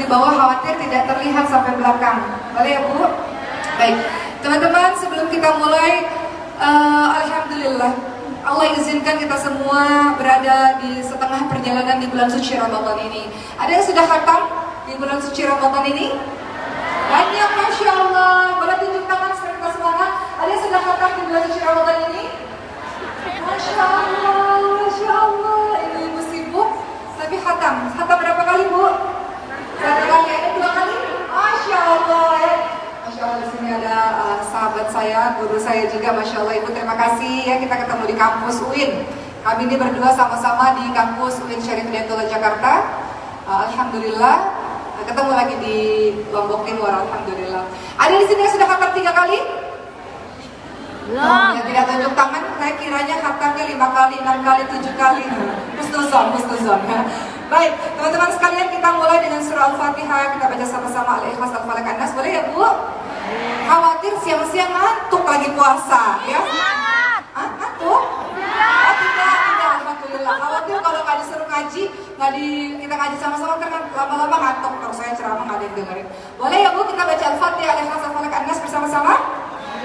bawah khawatir tidak terlihat sampai belakang. Boleh ya Bu? Baik, teman-teman, sebelum kita mulai, alhamdulillah Allah izinkan kita semua berada di setengah perjalanan di bulan suci Ramadan ini. Ada yang sudah khatam di bulan suci Ramadan ini? Banyak, Masya Allah. Boleh tunjuk tangan supaya kita semangat. Ada yang sudah khatam di bulan suci Ramadan ini? Masya Allah, Masya Allah. Ini ibu sibuk, tapi khatam. Khatam berapa kali Bu? Satu kali, ada dua kali? Masya Allah ya. Masya Allah, di sini ada sahabat saya, guru saya juga, Masya Allah. Ibu terima kasih ya, kita ketemu di kampus UIN. Kami ini berdua sama-sama di kampus UIN Syarif Hidayatullah Jakarta. Alhamdulillah, ketemu lagi di Lombok Timur, Alhamdulillah. Ada di sini yang sudah khatam 3 kali? Yang tidak tunjuk tangan, saya kiranya khatamnya 5 kali, 6 kali, 7 kali. Husnuzon. Baik, teman-teman sekalian, kita mulai dengan surah Al-Fatihah. Kita baca sama-sama Al-Ikhlas, Al-Falaq, An-Nas. Boleh ya Bu? Khawatir siang-siang ngantuk lagi puasa ya? Ngantuk? Tidak, alhamdulillah. Khawatir kalau nggak disuruh ngaji, kita ngaji sama-sama kan lama-lama ngantuk. Kalau saya ceramah nggak ada yang dengerin. Boleh ya Bu, kita baca Al-Fatihah, Al-Ikhlas, Al-Falaq, An-Nas bersama-sama?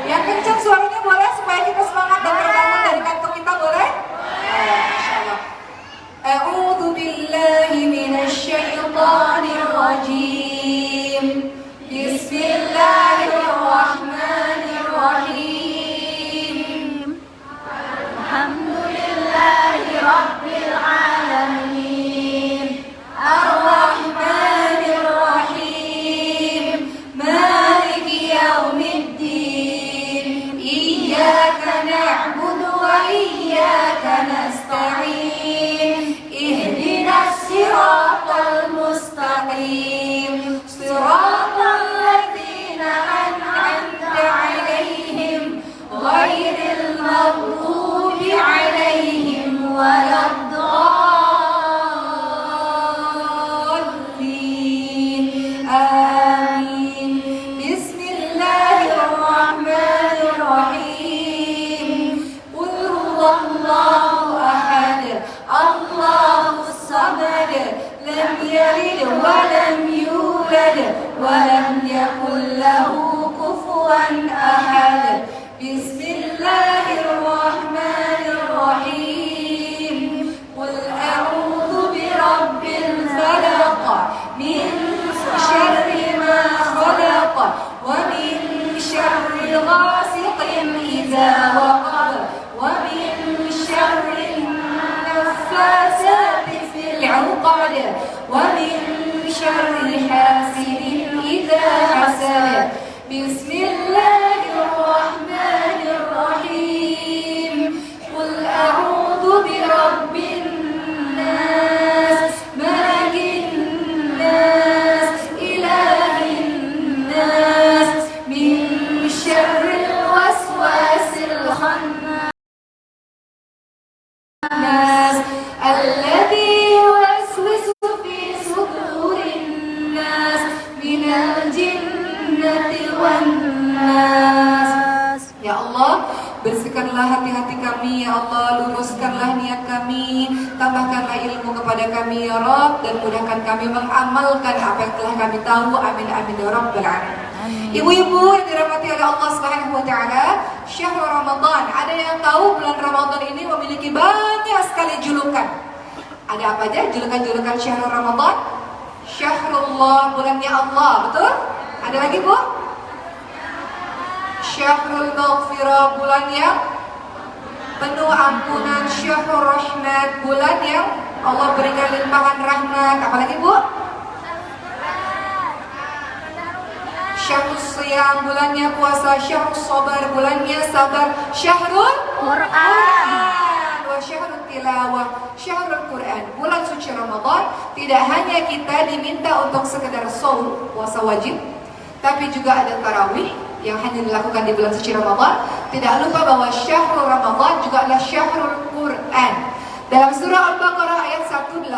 Yang kencang suaranya boleh, supaya kita semangat dan terbangun dari kantuk kita, boleh? Masya Allah. A'udzu billahi minasyaitonir rajim. Bismillahirrahmanirrahim. Alhamdulillahi rabbil alamin. Ar-Rahmanir Rahim. Maliki yaumiddin. Iyyaka na'budu wa iyyaka nasta'in. Ihdinas siratal mustaqim. Siratal ladzina an'amta 'alaihim ghairil maghdubi 'alaihim waladdallin. Amin. Bismillahirrahmanirrahim. Qul huwallahu ahad. Allahus samad. Lam yalid wa lam yulad wa lam yakul lahu kufuwan ahad. Bismillahirrahmanirrahim. Qul a'udzu birabbil falaq min syarri ma khalaq wa min syarri ghasiqin idza waqab wa min syarri naffasati fil 'uqad wa min syarri hasidin idza hasad. Bismillahirrahmanirrahim. Qul a'udzu birabbin nas, malikin nas, ilahin nas, min syarril waswasil khannas, alladzi yuwaswisu fi sudurin nas, minal jinnati wan nas. Ya Allah, bersihkanlah hati-hati kami, ya Allah, luruskanlah niat kami, tambahkanlah ilmu kepada kami, ya Rabb, dan mudahkan kami mengamalkan apa yang telah kami tahu. Amin amin ya Rabbal alamin. Ibu-ibu yang dirahmati oleh Allah Subhanahu wa taala, syahrul Ramadan. Ada yang tahu bulan Ramadan ini memiliki banyak sekali julukan. Ada apa aja julukan-julukan syahrul Ramadan? Syahrullah, bulannya Allah, betul? Ada lagi Bu? Syahrul Maghfirah, bulan yang penuh ampunan. Syahrul Rahmat, bulan yang Allah berikan limpahan rahmat. Apalagi Bu? Syahrul Siyam, bulannya puasa. Syahrul Sabar, bulannya sabar. Syahrul Quran, wa Syahrul Tilawah, Syahrul Quran, bulan suci Ramadan. Tidak hanya kita diminta untuk sekedar shaum, puasa wajib, tapi juga ada tarawih yang hanya dilakukan di bulan suci Ramadan. Tidak lupa bahwa syahrul Ramadan juga adalah syahrul Quran. Dalam surah Al-Baqarah ayat 185.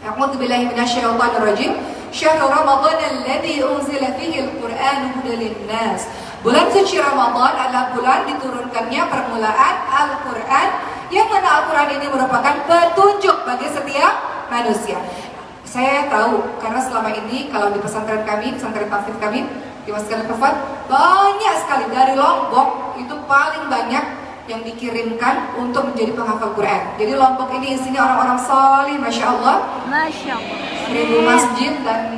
A'udzu billahi minasyaitonir rajim. Syahrul Ramadan alladzi unzila fihi al-Qur'an hudan lin-nas. Bulan suci Ramadan adalah bulan diturunkannya permulaan Al-Quran, yang mana Al-Quran ini merupakan petunjuk bagi setiap manusia. Saya tahu karena selama ini kalau di pesantren kami, pesantren tahfidz kami di Masjid Al-Kafat, banyak sekali dari Lombok itu paling banyak yang dikirimkan untuk menjadi penghafal Quran. Jadi Lombok ini isinya orang-orang saleh, masya Allah. Masya Allah. 1000 masjid dan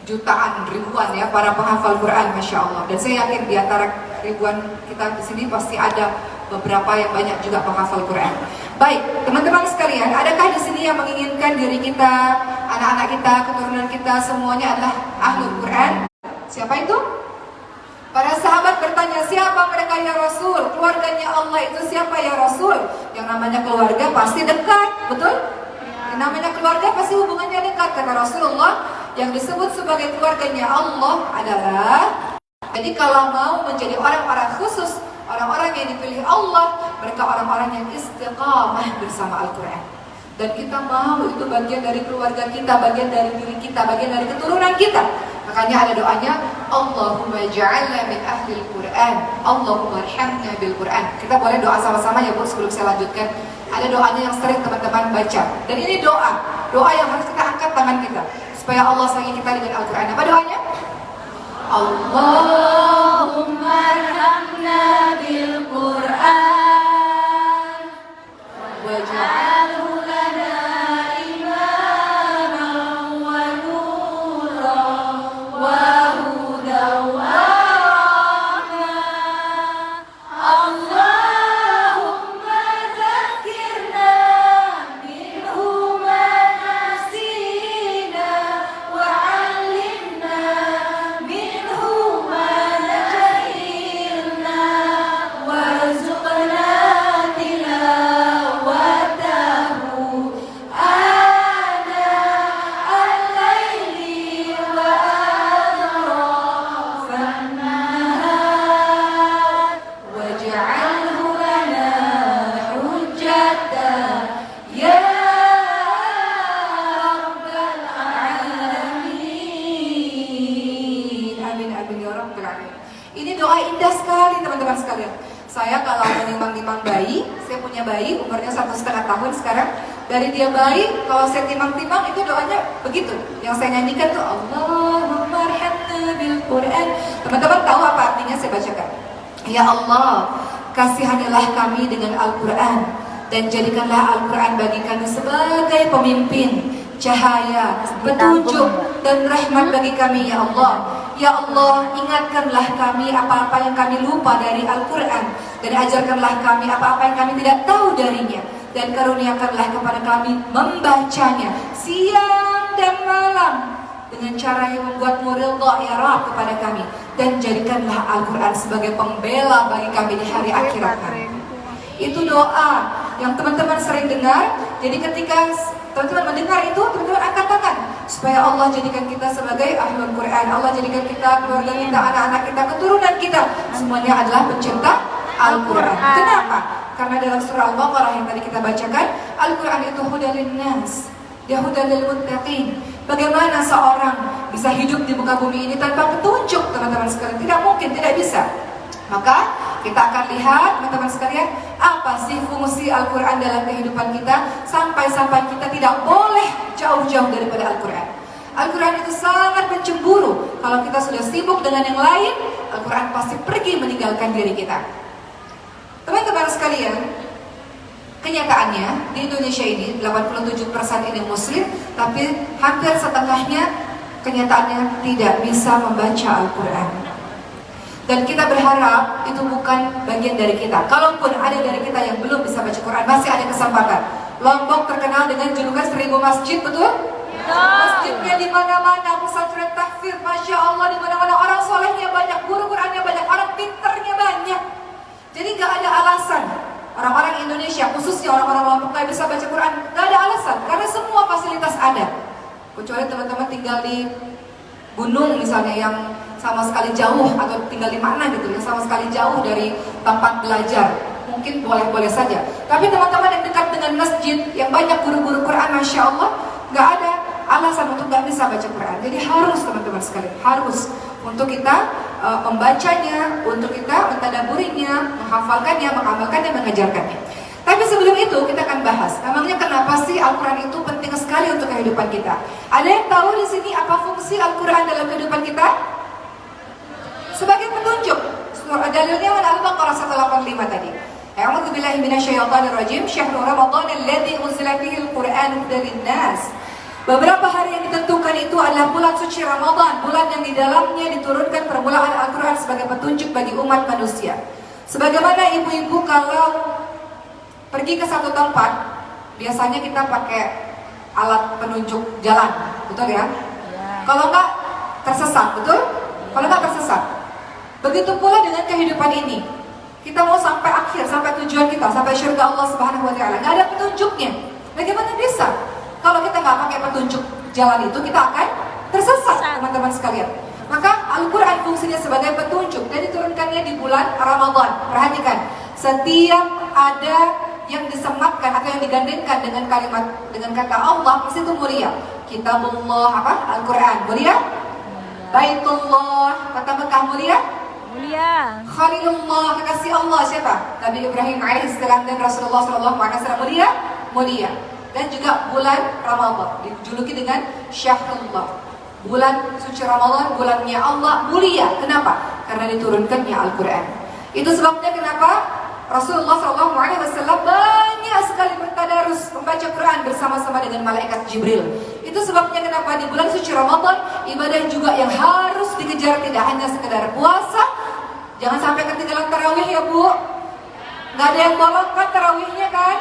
jutaan, ribuan ya para penghafal Quran, masya Allah. Dan saya yakin di antara ribuan kita di sini pasti ada beberapa yang banyak juga penghafal Quran. Baik, teman-teman sekalian, adakah di sini yang menginginkan diri kita, anak-anak kita, keturunan kita semuanya adalah ahlul Quran? Siapa itu? Para sahabat bertanya, siapa mereka ya Rasul? Keluarganya Allah itu siapa ya Rasul? Yang namanya keluarga pasti dekat, betul? Yang namanya keluarga pasti hubungannya dekat. Kata Rasulullah, yang disebut sebagai keluarganya Allah adalah, jadi kalau mau menjadi orang-orang khusus, orang-orang yang dipilih Allah, mereka orang-orang yang istiqamah bersama Al-Quran. Dan kita mau itu bagian dari keluarga kita, bagian dari diri kita, bagian dari keturunan kita. Makanya ada doanya, Allahumma ja'alna min ahlil Quran, Allahumma arhamna bil Quran. Kita boleh doa sama-sama ya Bu sebelum saya lanjutkan. Ada doanya yang sering teman-teman baca. Dan ini doa yang harus kita angkat tangan kita supaya Allah sayangi kita dengan Al-Quran. Apa doanya? Allahumma arhamna bil Quran waj'alhu lana imaman wa nuran wa hudan wa rahmah. Allahumma zakkirna minhu ma nasina wa 'allimna minhu ma jahilna warzuqna tilawatahu ana al-laili wa atrafan nahar waj'alhu lana hujjatan ya rabbal alamin. Amin amin ya rabbal alamin. Ini doa indah sekali teman-teman sekalian. Saya kalau menimbang-nimbang bayi, saya punya bayi umurnya 1,5 tahun sekarang. Dari dia bayi, kalau saya timbang-timbang itu doanya begitu. Yang saya nyanyikan tuh Allahumma arhamna bil Quran. Teman-teman tahu apa artinya? Saya bacakan. Ya Allah, kasihanilah kami dengan Al-Quran dan jadikanlah Al-Quran bagi kami sebagai pemimpin, cahaya, petunjuk dan rahmat bagi kami ya Allah. Ya Allah, ingatkanlah kami apa-apa yang kami lupa dari Al-Quran dan ajarkanlah kami apa-apa yang kami tidak tahu darinya, dan karuniakanlah kepada kami membacanya siang dan malam dengan cara yang membuatmu ridha ya Rabb kepada kami, dan jadikanlah Al-Quran sebagai pembela bagi kami di hari akhirat nanti. Itu doa yang teman-teman sering dengar. Jadi ketika teman-teman mendengar itu, teman-teman angkat tangan supaya Allah jadikan kita sebagai ahlul Quran. Allah jadikan kita, keluarga kita, anak-anak kita, keturunan kita semuanya adalah pencinta Al-Quran. Kenapa? Karena dalam surah Al-Baqarah yang tadi kita bacakan, Al-Quran itu hudal linnas, dia hudal lil muttaqin. Bagaimana seorang bisa hidup di muka bumi ini tanpa petunjuk, teman-teman sekalian? Tidak mungkin, tidak bisa. Maka kita akan lihat teman-teman sekalian, apa sih fungsi Al-Quran dalam kehidupan kita, sampai-sampai kita tidak boleh jauh-jauh daripada Al-Quran. Al-Quran itu sangat mencemburu. Kalau kita sudah sibuk dengan yang lain, Al-Quran pasti pergi meninggalkan diri kita. Teman-teman sekalian, kenyataannya di Indonesia ini 87% ini muslim, tapi hampir setengahnya kenyataannya tidak bisa membaca Al-Quran. Dan kita berharap itu bukan bagian dari kita. Kalaupun ada dari kita yang belum bisa baca Quran, masih ada kesempatan. Lombok terkenal dengan julukan 1000 masjid, betul? Masjidnya di mana-mana, pesantren tahfidz, masya Allah, di mana-mana orang solehnya banyak, guru Qurannya banyak, orang pinternya banyak. Jadi nggak ada alasan orang-orang Indonesia, khususnya orang-orang Lombok nggak bisa baca Quran. Nggak ada alasan, karena semua fasilitas ada. Kecuali teman-teman tinggal di gunung misalnya yang sama sekali jauh, atau tinggal di mana gitu ya, sama sekali jauh dari tempat belajar, mungkin boleh-boleh saja. Tapi teman-teman yang dekat dengan masjid, yang banyak guru-guru Quran, masya Allah, nggak ada alasan untuk nggak bisa baca Quran. Jadi harus teman-teman sekalian, harus untuk kita membacanya, untuk kita mentadaburinya, menghafalkannya, mengamalkannya, mengajarkannya. Tapi sebelum itu kita akan bahas, emangnya kenapa sih Al-Quran itu penting sekali untuk kehidupan kita? Ada yang tahu di sini apa fungsi Al-Quran dalam kehidupan kita? Sebagai petunjuk. Dalilnya mana? Al-Baqarah 185 tadi. A'udzu billahi minasyaitonir rajim. Syahrul Ramadan alladzi unzila fihi al-Qur'an hudan lin-nas. Beberapa hari yang ditentukan itu adalah bulan suci Ramadan, bulan yang di dalamnya diturunkan permulaan Al-Quran sebagai petunjuk bagi umat manusia. Sebagaimana ibu-ibu kalau pergi ke satu tempat, biasanya kita pakai alat penunjuk jalan, betul ya? Kalau enggak tersesat, betul? Kalau enggak tersesat. Begitu pula dengan kehidupan ini. Kita mau sampai akhir, sampai tujuan kita, sampai surga Allah Subhanahu wa taala. Enggak ada petunjuknya. Bagaimana bisa? Kalau kita nggak pakai petunjuk jalan itu, kita akan tersesat, teman-teman sekalian. Maka Al-Quran fungsinya sebagai petunjuk dan diturunkannya di bulan Ramadan. Perhatikan, setiap ada yang disematkan atau yang digandengkan dengan kalimat, dengan kata Allah, pasti itu mulia. Kitabullah, apa? Al-Quran, mulia. Baitullah, kata Mekah, mulia. Mulia. Khalilullah, kekasih Allah, siapa? Nabi Ibrahim alaihissalam dan Rasulullah SAW, mulia. Mulia. Dan juga bulan Ramadan dijuluki dengan Syahrullah, bulan suci Ramadan, bulannya Allah, mulia. Kenapa? Karena diturunkannya Al-Quran. Itu sebabnya kenapa Rasulullah SAW banyak sekali bertadarus membaca Quran bersama-sama dengan malaikat Jibril. Itu sebabnya kenapa di bulan suci Ramadan ibadah juga yang harus dikejar, tidak hanya sekedar puasa. Jangan sampai ketinggalan tarawih ya Bu. Nggak ada yang bolong kan tarawihnya kan?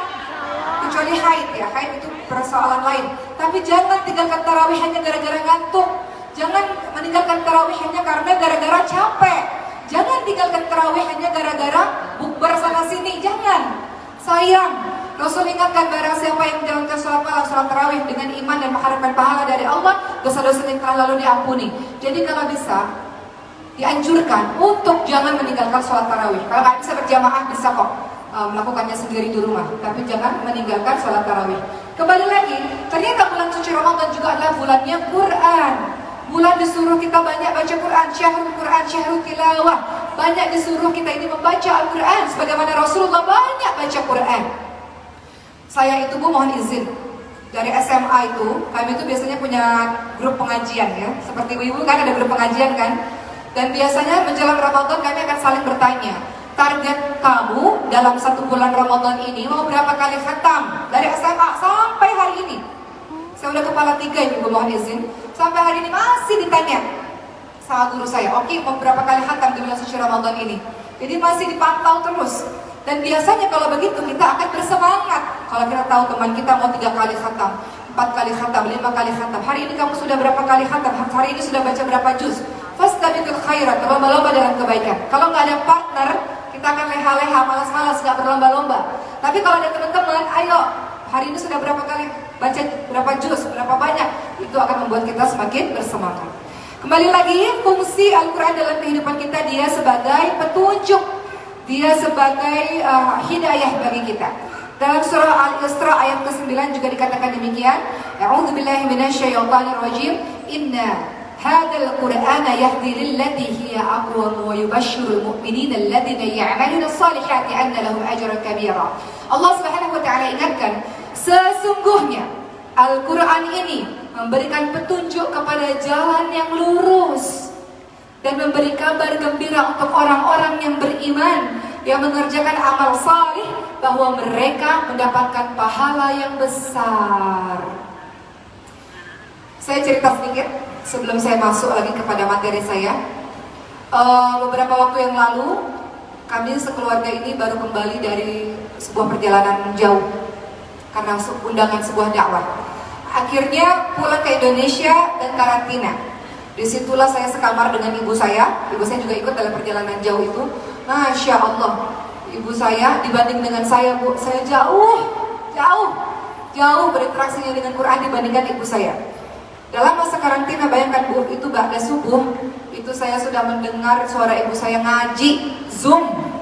Kecuali haid ya, haid itu persoalan lain. Tapi jangan tinggalkan tarawih hanya gara-gara ngantuk. Jangan meninggalkan tarawih hanya karena gara-gara capek. Jangan tinggalkan tarawih hanya gara-gara bukber sana sini. Jangan. Sayang. Rasul ingatkan, barang siapa yang menjalankan sholat malam, sholat tarawih dengan iman dan mengharapkan pahala dari Allah, dosa-dosa yang telah lalu diampuni. Jadi kalau bisa dianjurkan untuk jangan meninggalkan sholat tarawih. Kalau nggak bisa berjamaah bisa kok melakukannya sendiri di rumah, tapi jangan meninggalkan sholat tarawih. Kembali lagi, ternyata bulan suci Ramadan juga adalah bulannya Quran. Bulan disuruh kita banyak baca Quran, syahrul Quran, syahrul tilawah. Banyak disuruh kita ini membaca Al-Quran, sebagaimana Rasulullah banyak baca Quran. Saya itu Bu mohon izin, dari SMA itu, kami itu biasanya punya grup pengajian ya. Seperti ibu-ibu kan ada grup pengajian kan. Dan biasanya menjelang Ramadan kami akan saling bertanya, target kamu dalam satu bulan Ramadan ini mau berapa kali khatam? Dari SMA sampai hari ini. Saya udah kepala 3 ibu mohon izin. Sampai hari ini masih ditanya sama guru saya, oke mau berapa kali khatam di bulan suci Ramadan ini? Jadi masih dipantau terus. Dan biasanya kalau begitu kita akan bersemangat. Kalau kita tahu teman kita mau 3 kali khatam, 4 kali khatam, 5 kali khatam. Hari ini kamu sudah berapa kali khatam? Hari ini sudah baca berapa juz? Fastabiqul khairat, berlomba-lomba dalam kebaikan. Kalau nggak ada partner, kita akan leha-leha, malas-malas, nggak berlomba-lomba. Tapi kalau ada teman-teman, ayo hari ini sudah berapa kali baca berapa juz, berapa banyak, itu akan membuat kita semakin bersemangat. Kembali lagi, fungsi Al-Quran dalam kehidupan kita, dia sebagai petunjuk, dia sebagai hidayah bagi kita. Dalam surah Al-Isra ayat ke-9 juga dikatakan demikian. A'udzu billahi minasyaitonir rajim. Inna hadzal Qur'ana yahdi lillati hiya aqwam wa yubashshirul mu'minina alladziina ya'maluna as-salihati anna lahum ajran kabira. Allah Subhanahu wa taala ingatkan, sesungguhnya Al-Quran ini memberikan petunjuk kepada jalan yang lurus dan memberi kabar gembira untuk orang-orang yang beriman, yang mengerjakan amal salih, bahwa mereka mendapatkan pahala yang besar. Saya cerita sedikit sebelum saya masuk lagi kepada materi saya. Beberapa waktu yang lalu, kami sekeluarga ini baru kembali dari sebuah perjalanan jauh karena undangan sebuah dakwah. Akhirnya pulang ke Indonesia dan karantina. Disitulah saya sekamar dengan ibu saya. Ibu saya juga ikut dalam perjalanan jauh itu. Masya Allah, ibu saya dibanding dengan saya, Bu, saya jauh berinteraksinya dengan Quran dibandingkan ibu saya. Dalam masa karantina, bayangkan Bu, itu ba'da subuh, itu saya sudah mendengar suara ibu saya ngaji Zoom.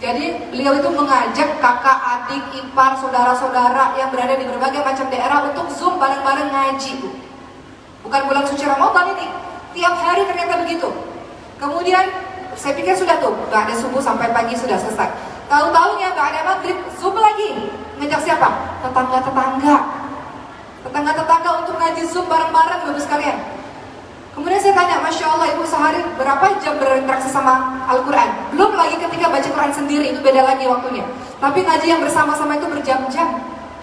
Jadi beliau itu mengajak kakak, adik, ipar, saudara-saudara yang berada di berbagai macam daerah untuk Zoom bareng-bareng ngaji, Bu. Bukan bulan suci Ramadan ini, tiap hari ternyata begitu. Kemudian saya pikir sudah tuh, ba'da subuh sampai pagi sudah selesai. Tahu-taunya ba'da maghrib Zoom lagi. Ngajak siapa? Tetangga untuk ngaji Zoom bareng-bareng Bapak sekalian. Kemudian saya tanya, Masya Allah Ibu sehari berapa jam berinteraksi sama Al-Quran? Belum lagi ketika baca Quran sendiri, itu beda lagi waktunya. Tapi ngaji yang bersama-sama itu berjam-jam.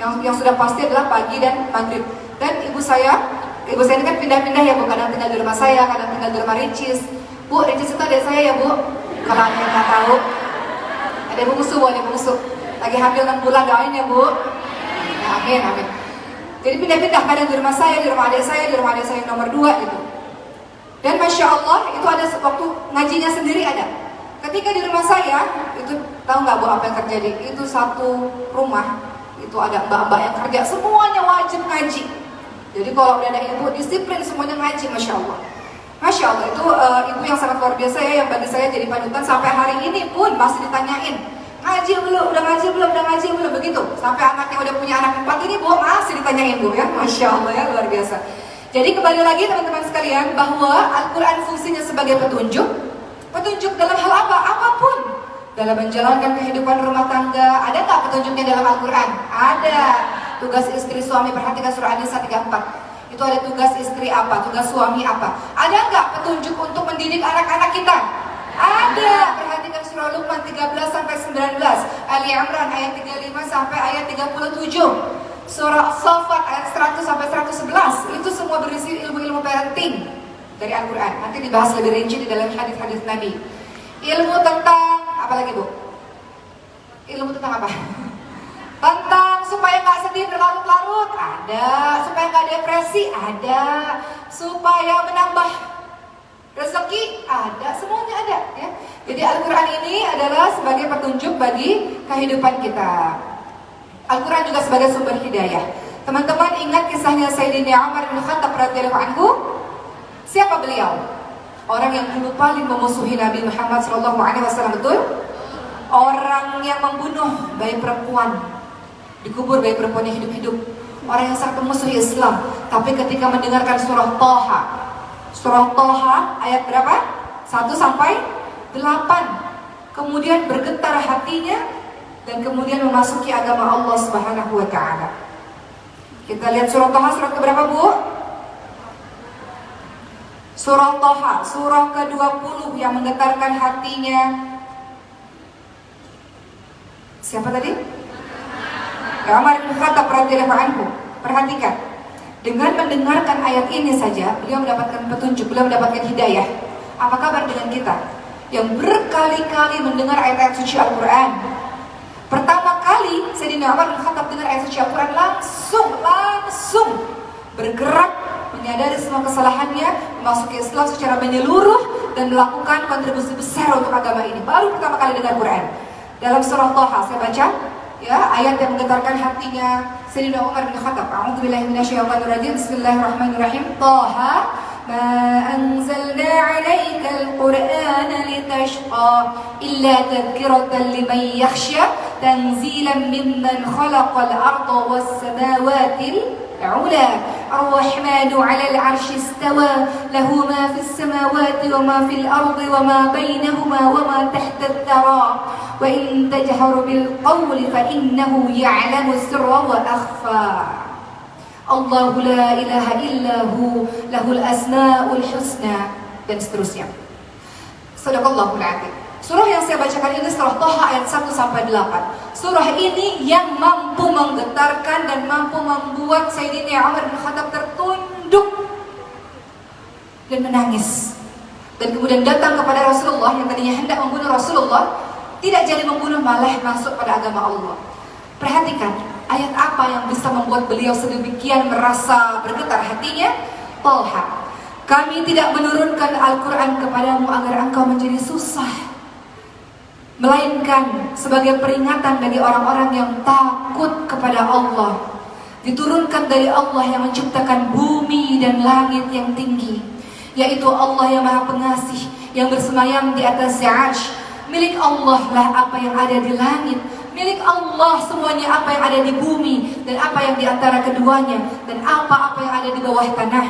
Yang sudah pasti adalah pagi dan maghrib. Dan ibu saya ini kan pindah-pindah ya Bu, kadang tinggal di rumah saya, kadang tinggal di rumah Ricis. Bu, Ricis itu adik saya ya Bu, kalau ada yang nggak tahu. Ada ibu musuh. Lagi hamil 6 bulan, doain ya Bu. Ya, amin. Jadi pindah-pindah, kadang di rumah saya, di rumah adik saya yang nomor 2 gitu. Dan Masya Allah, itu ada waktu ngajinya sendiri ada. Ketika di rumah saya, itu tahu nggak Bu apa yang terjadi? Itu satu rumah, itu ada mbak-mbak yang kerja, semuanya wajib ngaji. Jadi kalau udah ada ibu disiplin semuanya ngaji, Masya Allah. Masya Allah, itu ibu yang sangat luar biasa ya, yang bagi saya jadi panutan sampai hari ini pun masih ditanyain, ngaji belum, udah ngaji belum, begitu. Sampai anaknya udah punya anak 4 ini Bu, masih ditanyain Bu ya, Masya Allah ya, luar biasa. Jadi kembali lagi teman-teman sekalian, bahwa Al-Quran fungsinya sebagai petunjuk dalam hal apa? Apapun. Dalam menjalankan kehidupan rumah tangga, ada nggak petunjuknya dalam Al-Quran? Ada. Tugas istri suami, perhatikan surah An-Nisa 34. Itu ada tugas istri apa, tugas suami apa. Ada nggak petunjuk untuk mendidik anak-anak kita? Ada. Perhatikan surah Luqman 13 sampai 19, Ali Imran ayat 35 sampai ayat 37. Surah As-Saffat ayat 100 sampai 111, itu semua berisi ilmu-ilmu parenting dari Al-Quran. Nanti dibahas lebih rinci di dalam hadis-hadis Nabi. Ilmu tentang apa lagi Bu? Ilmu tentang apa? Tentang supaya nggak sedih berlarut-larut ada, supaya nggak depresi ada, supaya menambah rezeki ada, semuanya ada ya. Jadi Al-Quran ini adalah sebagai petunjuk bagi kehidupan kita. Al-Quran juga sebagai sumber hidayah. Teman-teman ingat kisahnya Sayyidina Umar bin Khattab radhiyallahu anhu? Siapa beliau? Orang yang dulu paling memusuhi Nabi Muhammad SAW, betul? Orang yang membunuh bayi perempuan, dikubur bayi perempuannya hidup-hidup. Orang yang sangat memusuhi Islam. Tapi ketika mendengarkan surah Toha ayat berapa? 1 sampai 8, kemudian bergetar hatinya dan kemudian memasuki agama Allah Subhanahu wa Ta'ala. Kita lihat surah Toha, surah keberapa Bu? Surah Toha, surah ke-20 yang menggetarkan hatinya. Siapa tadi? Umar bin Khattab radhiyallahu anhu. Perhatikan, dengan mendengarkan ayat ini saja beliau mendapatkan petunjuk, beliau mendapatkan hidayah. Apa kabar dengan kita yang berkali-kali mendengar ayat-ayat suci Al-Quran? Pertama kali Sayyidina Umar bin Khattab dengar ayat suci Al-Quran, langsung bergerak, menyadari semua kesalahannya, memasuki Islam secara menyeluruh dan melakukan kontribusi besar untuk agama ini. Baru pertama kali dengar Quran. Dalam surah Toha saya baca ya, ayat yang menggetarkan hatinya Sayyidina Umar bin Khattab. A'udzubillahi minasyaitonir rajim. Bismillahirrahmanirrahim. Toha ma anzalna 'alaikal qur'ana litashqa illa tadhkiratan liman yakhsha tanzilan mimman khalaqal arda was samawati العلا الرحمن على العرش استوى له ما في السماوات وما في الأرض وما بينهما وما تحت الثرى وإن تجهر بالقول فإنه يعلم السر وأخفى الله لا إله إلا هو له الأسماء الحسنى dan seterusnya. Sadaqallahul adzim. Surah yang saya bacakan ini surah Toha ayat 1 sampai 8. Surah ini yang mampu menggetarkan dan mampu membuat Sayyidina Umar bin Khattab tertunduk dan menangis. Dan kemudian datang kepada Rasulullah yang tadinya hendak membunuh Rasulullah, tidak jadi membunuh, malah masuk pada agama Allah. Perhatikan ayat apa yang bisa membuat beliau sedemikian merasa bergetar hatinya. Toha, kami tidak menurunkan Al-Quran kepadamu agar engkau menjadi susah, melainkan sebagai peringatan bagi orang-orang yang takut kepada Allah. Diturunkan dari Allah yang menciptakan bumi dan langit yang tinggi, yaitu Allah yang Maha Pengasih, yang bersemayam di atas Arsy. Milik Allah lah apa yang ada di langit, milik Allah semuanya apa yang ada di bumi dan apa yang di antara keduanya, dan apa-apa yang ada di bawah tanah.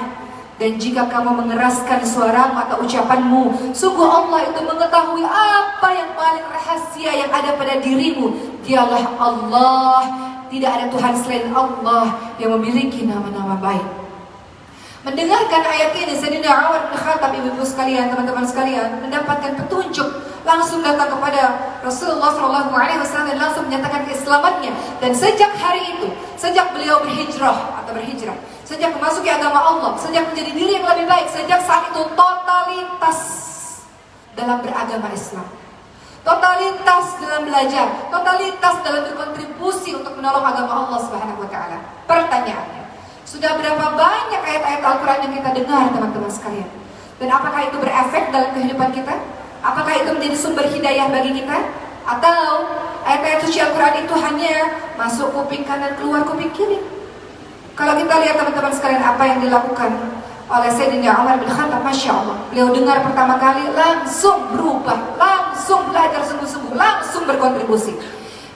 Dan jika kamu mengeraskan suaramu atau ucapanmu, sungguh Allah itu mengetahui apa yang paling rahasia yang ada pada dirimu. Dialah Allah, tidak ada Tuhan selain Allah yang memiliki nama-nama baik. Mendengarkan ayat ini, Sayyidina Umar bin Khattab, ibu-ibu sekalian, teman-teman sekalian, mendapatkan petunjuk, langsung datang kepada Rasulullah SAW dan langsung menyatakan keislamannya. Dan sejak hari itu, sejak beliau berhijrah, sejak memasuki agama Allah, sejak menjadi diri yang lebih baik, sejak saat itu totalitas dalam beragama Islam, totalitas dalam belajar, totalitas dalam berkontribusi untuk menolong agama Allah Subhanahu wa taala. Pertanyaannya, sudah berapa banyak ayat-ayat Al-Quran yang kita dengar, teman-teman sekalian? Dan apakah itu berefek dalam kehidupan kita? Apakah itu menjadi sumber hidayah bagi kita? Atau ayat-ayat suci Al-Quran itu hanya masuk kuping kanan, keluar kuping kiri? Kalau kita lihat, teman-teman sekalian, apa yang dilakukan oleh Sayyidina Umar bin Khattab, Masya Allah, beliau dengar pertama kali langsung berubah, langsung belajar sungguh-sungguh, langsung berkontribusi.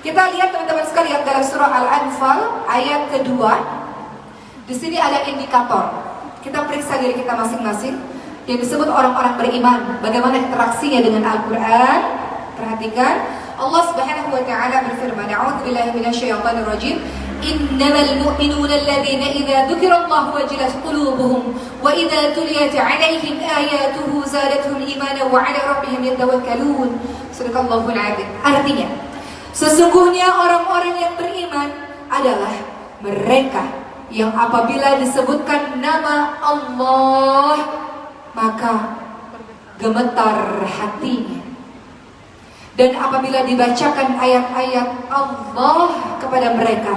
Kita lihat, teman-teman sekalian, dalam surah Al-Anfal ayat kedua. Di sini ada indikator. Kita periksa diri kita masing-masing yang disebut orang-orang beriman, bagaimana interaksinya dengan Al-Quran. Perhatikan, Allah Subhanahu wa taala berfirman, A'udzubillahi minasyaitonir rajim. Innamal mu'minuna alladziina idza dzukirallahu wajilat qulubuhum wa idza tuliyat 'alaihim ayatuhu zadatuhum imanan wa 'ala rabbihim yatawakkalun. Shadaqallahul 'adzim. Artinya, sesungguhnya orang-orang yang beriman adalah mereka yang apabila disebutkan nama Allah maka gemetar hatinya, dan apabila dibacakan ayat-ayat Allah kepada mereka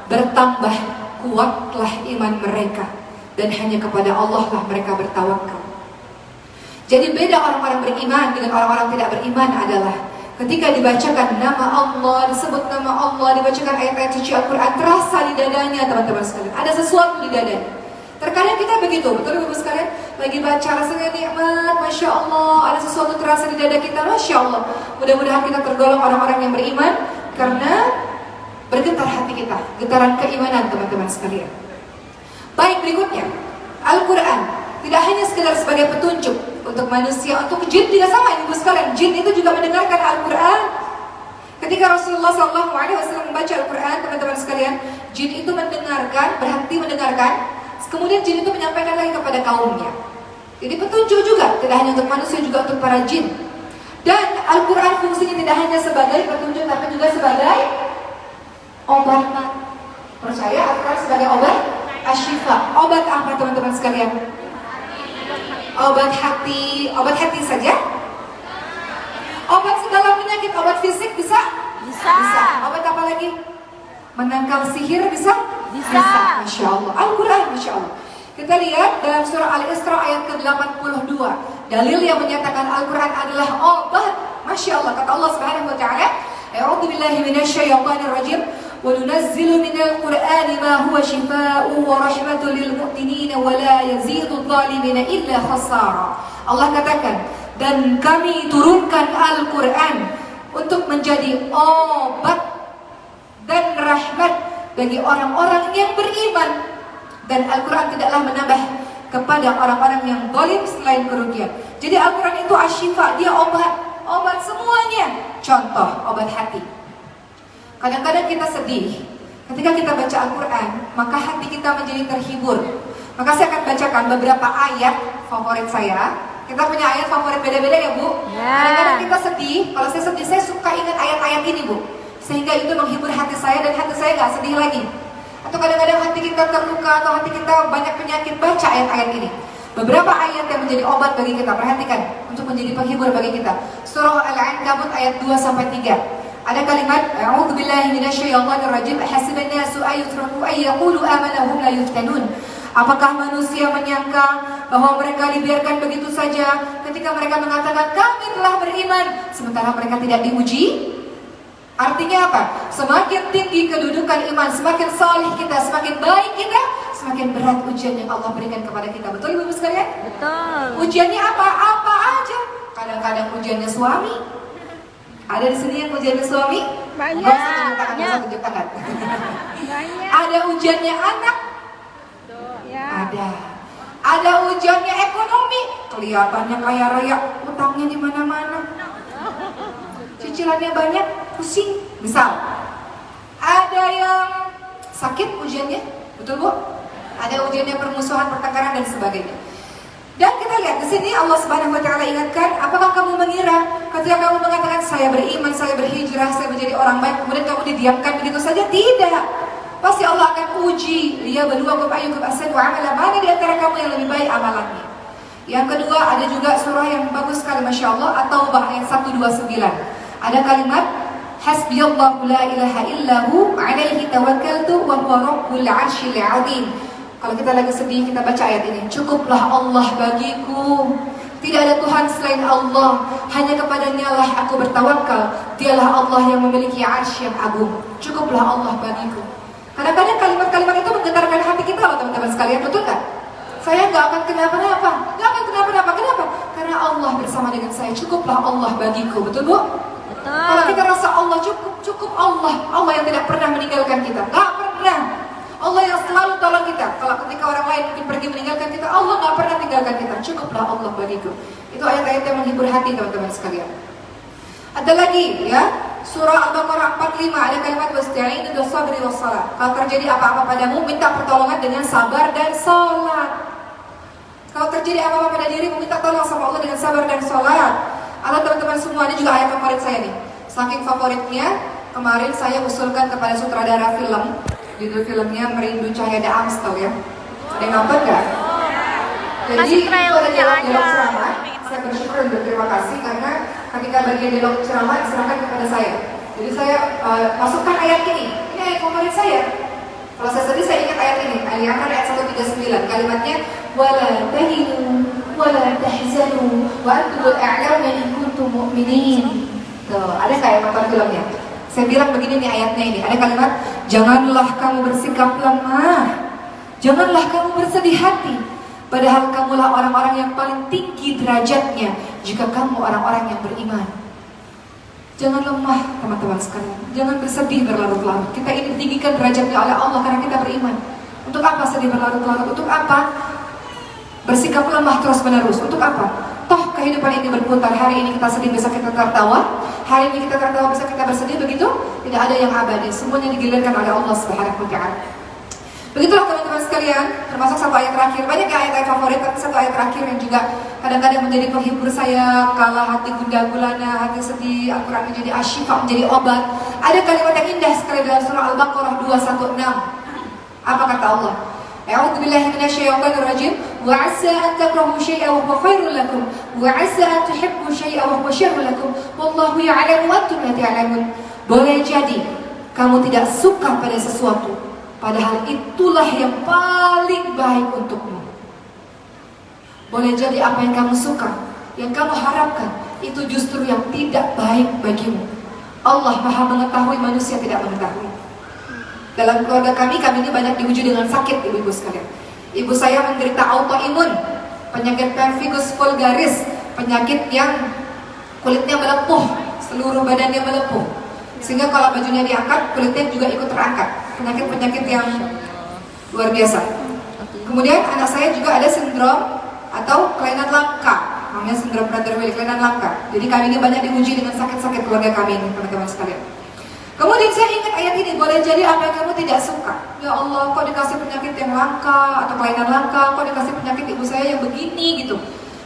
bertambah kuatlah iman mereka, dan hanya kepada Allah lah mereka bertawakal. Jadi beda orang-orang beriman dengan orang-orang tidak beriman adalah ketika dibacakan nama Allah, disebut nama Allah, dibacakan ayat-ayat suci Al-Quran, terasa di dadanya, teman-teman sekalian. Ada sesuatu di dadanya. Terkadang kita begitu, betul ibu sekalian, lagi baca rasanya nikmat, Masya Allah, ada sesuatu terasa di dada kita, Masya Allah. Mudah-mudahan kita tergolong orang-orang yang beriman, karena bergetar hati kita, getaran keimanan, teman-teman sekalian. Baik, berikutnya, Al-Quran tidak hanya sekedar sebagai petunjuk untuk manusia, untuk jin juga sama, ibu sekalian. Jin itu juga mendengarkan Al-Quran. Ketika Rasulullah SAW membaca Al-Quran, teman-teman sekalian, jin itu mendengarkan, berhenti mendengarkan, kemudian jin itu menyampaikan lagi kepada kaumnya. Jadi petunjuk juga, tidak hanya untuk manusia, juga untuk para jin. Dan Al-Quran fungsinya tidak hanya sebagai petunjuk, tapi juga sebagai obat. Percaya Al-Quran sebagai obat? Asyifa. Obat apa, teman-teman sekalian? Obat hati. Obat hati saja? Obat segala penyakit. Obat fisik bisa? Bisa. Obat apa lagi? Menangkal sihir bisa? Bisa. Masya Allah. Al-Quran, Masya Allah. Kita lihat dalam surah Al-Isra ayat ke-82. Dalil yang menyatakan Al-Quran adalah obat. Masya Allah. Kata Allah Subhanahu wa ta'ala, A'udzubillahi minasyaitonir rajim. وَنُنَزِّلُ مِنَ الْقُرْآنِ مَا هُوَ شِفَاءٌ وَرَحْمَةٌ لِلْمُؤْمِنِينَ وَلَا يَزِيدُ الظَّالِمِينَ إِلَّا خَسَارًا. Allah katakan, dan kami turunkan Al-Quran untuk menjadi obat dan rahmat bagi orang-orang yang beriman. Dan Al-Quran tidaklah menambah kepada orang-orang yang zalim selain kerugian. Jadi Al-Quran itu asyifa, dia obat semuanya. Contoh, obat hati. Kadang-kadang kita sedih, ketika kita baca Al-Quran, maka hati kita menjadi terhibur. Maka saya akan bacakan beberapa ayat favorit saya. Kita punya ayat favorit beda-beda ya Bu? Kadang-kadang kita sedih, kalau saya sedih, saya suka ingat ayat-ayat ini Bu, sehingga itu menghibur hati saya dan hati saya gak sedih lagi. Atau kadang-kadang hati kita terluka atau hati kita banyak penyakit, baca ayat-ayat ini. Beberapa ayat yang menjadi obat bagi kita, perhatikan, untuk menjadi penghibur bagi kita. Surah Al-Ankabut ayat 2-3. Ada kalimat, A'udzubillahi minasyaitonir rajim, hasiban nasu ayutraku ayyaqulu amana hum la yuftanun. Apakah manusia menyangka bahwa mereka dibiarkan begitu saja ketika mereka mengatakan kami telah beriman, sementara mereka tidak diuji? Artinya apa? Semakin tinggi kedudukan iman, semakin salih kita, semakin baik kita, semakin berat ujian yang Allah berikan kepada kita. Betul ibu sekalian? Betul. Ujiannya apa? Apa aja. Kadang-kadang ujiannya suami. Ada di sini yang ujiannya suami? Banyak. Tunjuk tangan. Banyak. Ada ujiannya anak? Ya. Ada. Ada ujiannya ekonomi, kelihatannya kaya raya, utangnya di mana-mana, cicilannya banyak, pusing. Misal, ada yang sakit ujiannya, betul Bu? Ada ujiannya permusuhan, pertengkaran dan sebagainya. Dan kita lihat di sini Allah Subhanahu wa taala ingatkan, apakah kamu mengira ketika kamu mengatakan saya beriman, saya berhijrah, saya menjadi orang baik, kemudian kamu didiamkan begitu saja? Tidak. Pasti Allah akan uji, liyabluwakum ayyukum ahsanu amala, mana di antara kamu yang lebih baik amalannya. Yang kedua, ada juga surah yang bagus sekali Masya Allah, At-Taubah ayat 129. Ada kalimat hasbiyallahu la ilaha illahu alaihi tawakkaltu wa huwa rabbul arsyil azim. Kalau kita lagi sedih, kita baca ayat ini. Cukuplah Allah bagiku, tidak ada Tuhan selain Allah, hanya kepadanya lah aku bertawakal. Dialah Allah yang memiliki arsy yang agung. Cukuplah Allah bagiku. Kadang-kadang kalimat-kalimat itu menggetarkan hati kita loh teman-teman sekalian, betul kan? Saya nggak akan kenapa-napa, nggak akan kenapa-napa. Kenapa? Karena Allah bersama dengan saya. Cukuplah Allah bagiku, betul Bu? Betul. Kalau kita rasa Allah cukup Allah yang tidak pernah meninggalkan kita, nggak pernah. Allah yang selalu tolong kita. Kalau ketika orang lain mungkin pergi meninggalkan kita, Allah nggak pernah tinggalkan kita. Cukuplah Allah bagiku. Itu ayat-ayat yang menghibur hati teman-teman sekalian. Ada lagi ya, surah Al-Baqarah 45 ada kalimat wasta'inu bis-sabri was-shalah. Kalau terjadi apa-apa padamu, minta pertolongan dengan sabar dan salat. Kalau terjadi apa-apa pada dirimu, minta tolong sama Allah dengan sabar dan salat. Atau teman-teman semua, ini juga ayat favorit saya nih. Saking favoritnya, kemarin saya usulkan kepada sutradara film. Judul filmnya Merindu Cahaya Da Amstel ya. Ada yang nonton nggak? Jadi itu ada dialog ceramah. Saya bersyukur dan berterima kasih karena ketika bagian dialog ceramah diserahkan kepada saya. Jadi saya masukkan ayat ini. Ini ayat favorit saya. Kalau saya sedih saya ingat ayat ini. Ayat 139. Kalimatnya wala tahinu wala tahzanu wa antumul a'launa in kuntum mu'minin. Tuh, ada kayak nonton filmnya. Saya bilang begini nih ayatnya ini. Ada kalimat, janganlah kamu bersikap lemah, janganlah kamu bersedih hati, padahal kamulah orang-orang yang paling tinggi derajatnya jika kamu orang-orang yang beriman. Jangan lemah teman-teman sekalian, jangan bersedih berlarut-larut. Kita ini ditinggikan derajatnya oleh Allah karena kita beriman. Untuk apa sedih berlarut-larut? Untuk apa bersikap lemah terus-menerus? Untuk apa? Toh kehidupan ini berputar, hari ini kita sedih, besok kita tertawa. Hari ini kita tertawa, besok kita bersedih, begitu? Tidak ada yang abadi, semuanya digilirkan oleh Allah Subhanahu wa taala. Begitulah teman-teman sekalian, termasuk satu ayat terakhir. Banyak ya ayat-ayat favorit, tapi satu ayat terakhir yang juga kadang-kadang menjadi penghibur saya kala hati gundah gulana, hati sedih. Al-Quran menjadi asyifa, menjadi obat. Ada kalimat yang indah sekali dalam surah Al-Baqarah 216. Apa kata Allah? A'udzu billahi minasyaitonir rajim. Wa 'asa an takrahu syai'an wa huwa khairul lakum wa 'asa an tuhibbu syai'an wa huwa syarrul lakum wallahu ya'lamu wa antum la ta'lamun. Boleh jadi kamu tidak suka pada sesuatu, padahal itulah yang paling baik untukmu. Boleh jadi apa yang kamu suka, yang kamu harapkan, itu justru yang tidak baik bagimu. Allah Maha mengetahui, manusia tidak mengetahui. Dalam keluarga kami ini banyak diuji dengan sakit, ibu-ibu sekalian. Ibu saya menderita autoimun, penyakit pemphigus vulgaris, penyakit yang kulitnya melepuh, seluruh badannya melepuh. Sehingga kalau bajunya diangkat, kulitnya juga ikut terangkat. Penyakit-penyakit yang luar biasa. Kemudian anak saya juga ada sindrom atau kelainan langka, namanya sindrom Prader-Willi, kelainan langka. Jadi kami ini banyak diuji dengan sakit-sakit keluarga kami ini, teman-teman sekalian. Kemudian saya ingat ayat ini, boleh jadi apa yang kamu tidak suka. Ya Allah, kok dikasih penyakit yang langka atau kelainan langka, kok dikasih penyakit ibu saya yang begini gitu.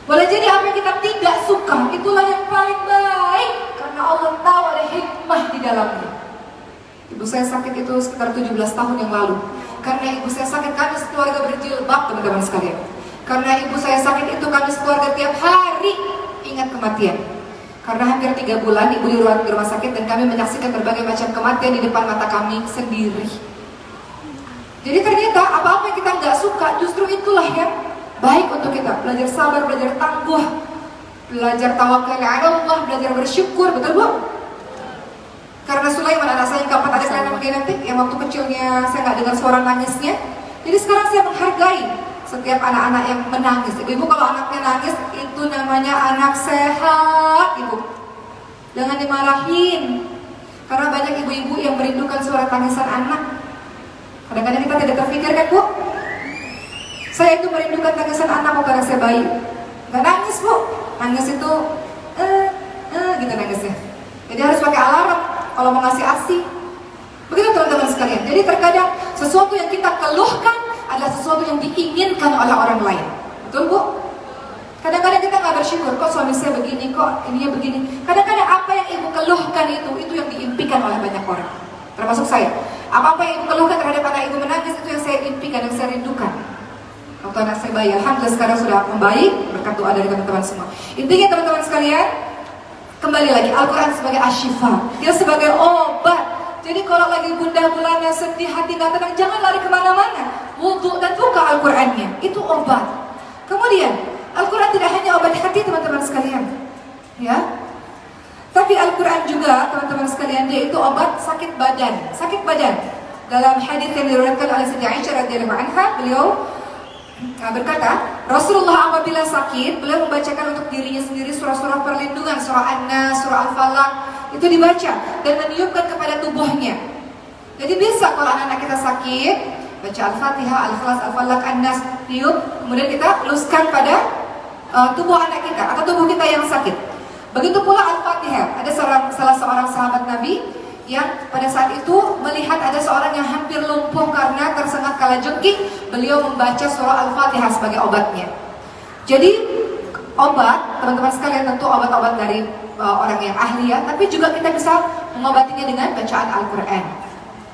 Boleh jadi apa yang kita tidak suka, itulah yang paling baik, karena Allah tahu ada hikmah di dalamnya. Ibu saya sakit itu sekitar 17 tahun yang lalu. Karena ibu saya sakit, kami sekeluarga berjilbab, teman-teman sekalian. Karena ibu saya sakit itu, kami sekeluarga tiap hari ingat kematian. Karena hampir 3 bulan ibu di rumah sakit dan kami menyaksikan berbagai macam kematian di depan mata kami sendiri. Jadi ternyata apa-apa yang kita nggak suka, justru itulah yang baik untuk kita. Belajar sabar, belajar tangguh, belajar tawakal ala Allah, belajar bersyukur, betul Bu? Karena Sulaiman anak saya yang keempat ada kelainan genetik yang waktu kecilnya saya nggak dengar suara nangisnya. Jadi sekarang saya menghargai setiap anak-anak yang menangis. Ibu kalau anaknya nangis, itu namanya anak sehat, Ibu. Jangan dimarahin. Karena banyak ibu-ibu yang merindukan suara tangisan anak. Kadang-kadang kita tidak terpikir kan Bu? Saya itu merindukan tangisan anak waktu saya bayi. Nggak nangis bu, nangis itu gitu nangisnya. Jadi harus pakai alarm kalau mau ngasih ASI. Begitu teman-teman sekalian. Jadi terkadang sesuatu yang kita keluhkan adalah sesuatu yang diinginkan oleh orang lain. Betul bu? Kadang-kadang kita nggak bersyukur, kok suami saya begini, kok ininya begini. Kadang-kadang apa yang ibu keluhkan itu yang diimpikan oleh banyak orang, termasuk saya. Apa yang ibu keluhkan terhadap anak ibu menangis, itu yang saya impikan, yang saya rindukan. Waktu anak saya bayi, alhamdulillah sekarang sudah membaik berkat doa dari teman-teman semua. Intinya teman-teman sekalian, kembali lagi Al-Quran sebagai asyifa, dia sebagai obat. Jadi kalau lagi bunda gulana sedih, hati nggak tenang, jangan lari kemana-mana. Wudhu dan buka Al-Qurannya, itu obat. Kemudian Al-Quran tidak hanya obat hati teman-teman sekalian, ya. Tapi Al-Quran juga teman-teman sekalian, dia itu obat sakit badan. Sakit badan. Dalam hadis yang diriwayatkan oleh Siti Aisyah radhiyallahu anha, beliau berkata, Rasulullah apabila sakit, beliau membacakan untuk dirinya sendiri surah-surah perlindungan, surah An-Nas, surah Al-Falaq, itu dibaca dan meniupkan kepada tubuhnya. Jadi bisa kalau anak-anak kita sakit, baca Al-Fatihah, Al-Ikhlas, Al-Falaq, An-Nas, tiup, kemudian kita luskan pada tubuh anak kita atau tubuh kita yang sakit. Begitu pula Al-Fatihah. Ada salah seorang sahabat Nabi yang pada saat itu melihat ada seorang yang hampir lumpuh karena tersengat kalajengking. Beliau membaca surah Al-Fatihah sebagai obatnya. Jadi obat, teman-teman sekalian, tentu obat-obat dari orang yang ahli ya. Tapi juga kita bisa mengobatinya dengan bacaan Al-Quran.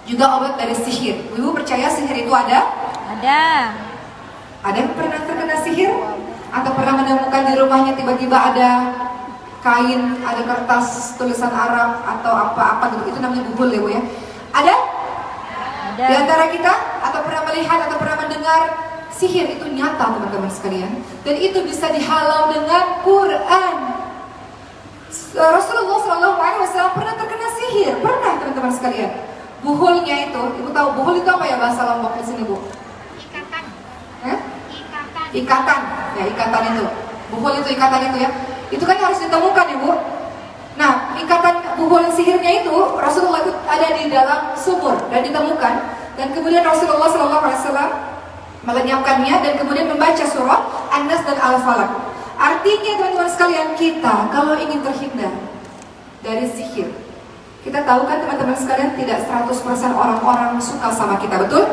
Juga obat dari sihir. Ibu percaya sihir itu ada? Ada. Ada yang pernah terkena sihir? Atau pernah menemukan di rumahnya tiba-tiba ada kain, ada kertas tulisan Arab atau apa-apa gitu, itu namanya bubul ya bu ya. Ada? Ada. Di antara kita atau pernah melihat atau pernah mendengar sihir itu nyata teman-teman sekalian, dan itu bisa dihalau dengan Quran. Rasulullah SAW pernah terkena sihir, pernah teman-teman sekalian. Buhulnya itu, ibu tahu buhul itu apa ya bahasa Lombok di sini bu? Ikatan. Ikatan, ya ikatan itu. Buhul itu ikatan itu ya. Itu kan harus ditemukan ya bu. Nah, ikatan buhul sihirnya itu Rasulullah itu ada di dalam sumur dan ditemukan. Dan kemudian Rasulullah SAW melenyapkannya dan kemudian membaca surah An-Nas dan Al-Falaq. Artinya teman-teman sekalian, kita kalau ingin terhindar dari sihir, kita tahu kan teman-teman sekalian, tidak 100% orang-orang suka sama kita, betul?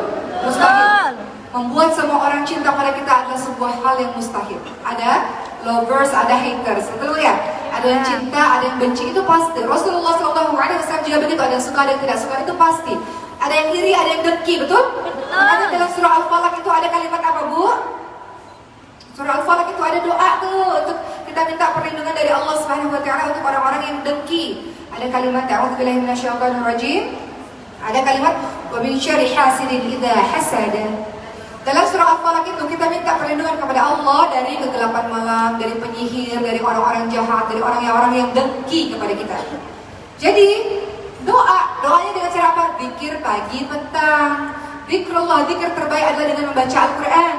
Mustahil. Membuat semua orang cinta pada kita adalah sebuah hal yang mustahil. Ada lovers, ada haters, betul ya? Ada yang cinta, ada yang benci, itu pasti. Rasulullah SAW juga begitu, ada yang suka, ada yang tidak suka, itu pasti. Ada yang iri, ada yang dengki, betul? Makanya dalam surah Al-Falaq itu ada kalimat apa bu? Surah Al-Falaq itu ada doa tuh untuk kita minta perlindungan dari Allah Subhanahu Wa Taala untuk orang-orang yang dengki. Ada kalimat A'udzubillahi minasyaitonirrajim. Ada kalimat wa min syarri hasidin idza hasada. Dalam surah Al-Falaq itu kita minta perlindungan kepada Allah dari kegelapan malam, dari penyihir, dari orang-orang jahat, dari orang yang dengki kepada kita. Jadi doanya dengan cara apa? Zikir pagi petang. Zikrullah, zikir terbaik adalah dengan membaca Al-Quran.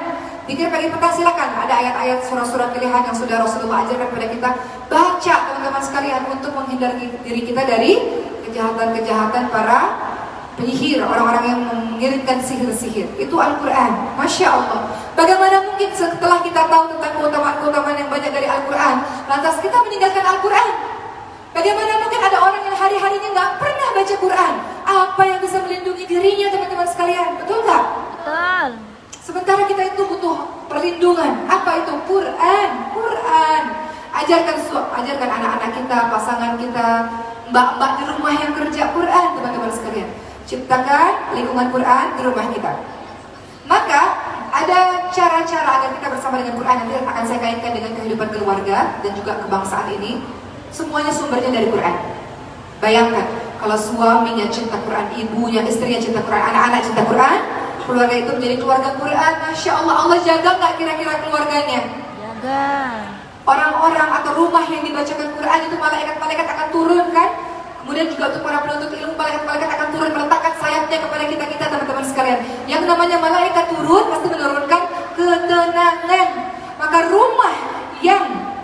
Zikir pagi petang silakan. Ada ayat-ayat surah-surah pilihan yang sudah Rasulullah ajarkan kepada kita. Baca teman-teman sekalian untuk menghindari diri kita dari kejahatan-kejahatan para penyihir, orang-orang yang mengirimkan sihir-sihir. Itu Al-Quran. Masya Allah. Bagaimana mungkin setelah kita tahu tentang keutamaan-keutamaan yang banyak dari Al-Quran, lantas kita meninggalkan Al-Quran? Bagaimana mungkin ada orang yang hari-harinya nggak pernah baca Quran? Apa yang bisa melindungi dirinya teman-teman sekalian? Betul nggak? Betul. Sementara kita itu butuh perlindungan. Apa itu? Quran. Ajarkan anak-anak kita, pasangan kita, mbak-mbak di rumah yang kerja Quran, teman-teman sekalian. Ciptakan lingkungan Quran di rumah kita. Maka ada cara-cara agar kita bersama dengan Quran. Nanti akan saya kaitkan dengan kehidupan keluarga dan juga kebangsaan ini. Semuanya sumbernya dari Quran. Bayangkan kalau suaminya cinta Quran, ibunya, istrinya cinta Quran, anak-anak cinta Quran, keluarga itu menjadi keluarga Quran. Masya Allah, Allah jaga nggak kira-kira keluarganya? Jaga. Orang-orang atau rumah yang dibacakan Quran itu malaikat-malaikat akan turun kan? Kemudian juga untuk para penuntut ilmu, malaikat-malaikat akan turun meletakkan sayapnya kepada kita teman-teman sekalian. Yang namanya malaikat turun pasti menurunkan ketenangan. Maka rumah yang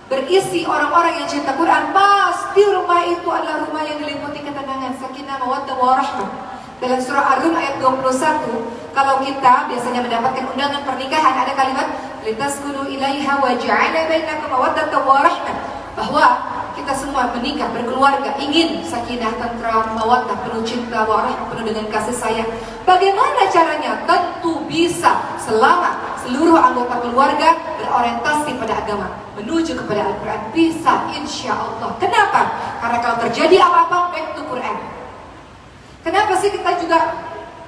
berisi orang-orang yang cinta Quran, pasti rumah itu adalah rumah yang diliputi ketenangan, sakinah, mawaddah, warahmah. Dalam surah Ar-Rum ayat 21, kalau kita biasanya mendapatkan undangan pernikahan, ada kalimat litaskunu ilaiha wa ja'ala bainakum mawaddatan wa rahmah, bahwa kita semua menikah, berkeluarga, ingin sakinah, tentram, mawaddah, penuh cinta, warahmah, penuh dengan kasih sayang. Bagaimana caranya? Tentu bisa selama seluruh anggota keluarga berorientasi pada agama, menuju kepada Al-Quran. Bisa, insya Allah. Kenapa? Karena kalau terjadi apa-apa, back to Quran. Kenapa sih kita juga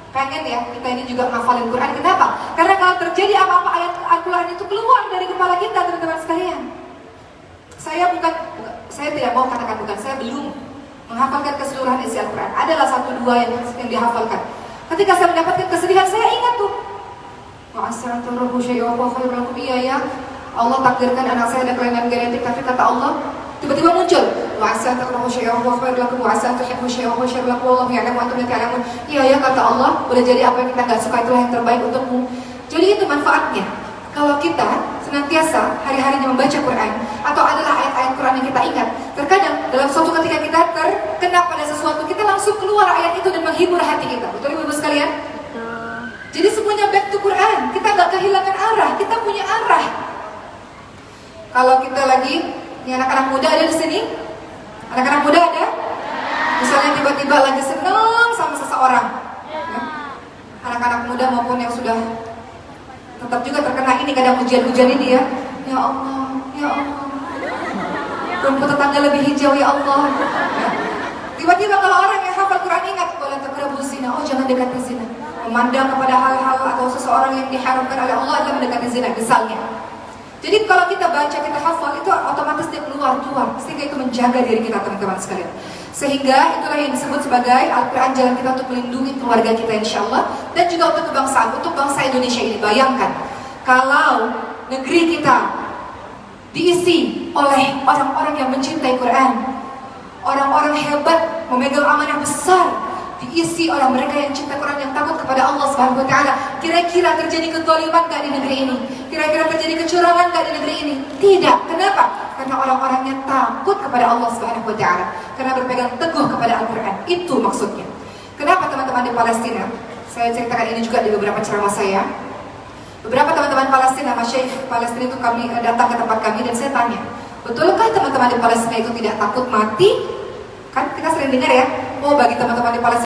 pengen ya, kita ini juga ngafalin Quran? Kenapa? Karena kalau terjadi apa-apa, ayat Al-Quran itu keluar dari kepala kita, teman-teman sekalian. Saya tidak mau katakan bukan, saya belum menghafalkan keseluruhan isi Al-Quran. Adalah 1-2 yang dihafalkan. Ketika saya mendapatkan kesedihan, saya ingat tuh, iya ya, Allah takdirkan anak saya ada kelainan genetik, tapi kata Allah, tiba-tiba muncul, iya ya, kata Allah, boleh jadi apa yang kita nggak suka itulah yang terbaik untukmu. Jadi itu manfaatnya. Kalau kita senantiasa hari-harinya membaca Quran, atau adalah ayat-ayat Quran yang kita ingat, terkadang dalam suatu ketika kita terkena pada sesuatu, kita langsung keluar ayat itu dan menghibur hati kita. Betul ibu-ibu sekalian? Jadi semuanya back to Quran. Kita nggak kehilangan arah, kita punya arah. Kalau kita lagi, ini anak-anak muda ada di sini? Anak-anak muda ada? Misalnya tiba-tiba lagi senang sama seseorang, ya? Anak-anak muda maupun yang sudah tetap juga terkena ini, kadang hujan-hujan ini ya. Ya Allah, ya Allah, rumput tetangga lebih hijau ya Allah. Ya. Tiba-tiba kalau orang yang hafal Quran ingat, boleh terkena zina, oh jangan dekati zina. Memandang kepada hal-hal atau seseorang yang diharamkan oleh Allah adalah mendekati zina misalnya. Jadi kalau kita baca, kita hafal, itu otomatis dia keluar, sehingga itu menjaga diri kita, teman-teman sekalian. Sehingga itulah yang disebut sebagai Al-Quran jalan kita untuk melindungi keluarga kita, insya Allah, dan juga untuk kebangsaan, untuk bangsa Indonesia ini. Bayangkan kalau negeri kita diisi oleh orang-orang yang mencintai Quran, orang-orang hebat, memegang amanah besar, diisi oleh mereka yang cinta Quran, yang takut kepada Allah Subhanahu wa Ta'ala. Kira-kira terjadi kezaliman gak di negeri ini? Kira-kira terjadi kecurangan gak di negeri ini? Tidak. Kenapa? Karena orang-orangnya takut kepada Allah Subhanahu wa Ta'ala, karena berpegang teguh kepada Al-Quran. Itu maksudnya. Kenapa teman-teman di Palestina? Saya ceritakan ini juga di beberapa ceramah saya. Beberapa teman-teman Palestina, masyayikh Palestina itu kami datang ke tempat kami, dan saya tanya, betulkah teman-teman di Palestina itu tidak takut mati? Kan kita sering dengar ya, oh bagi teman-teman di Palestina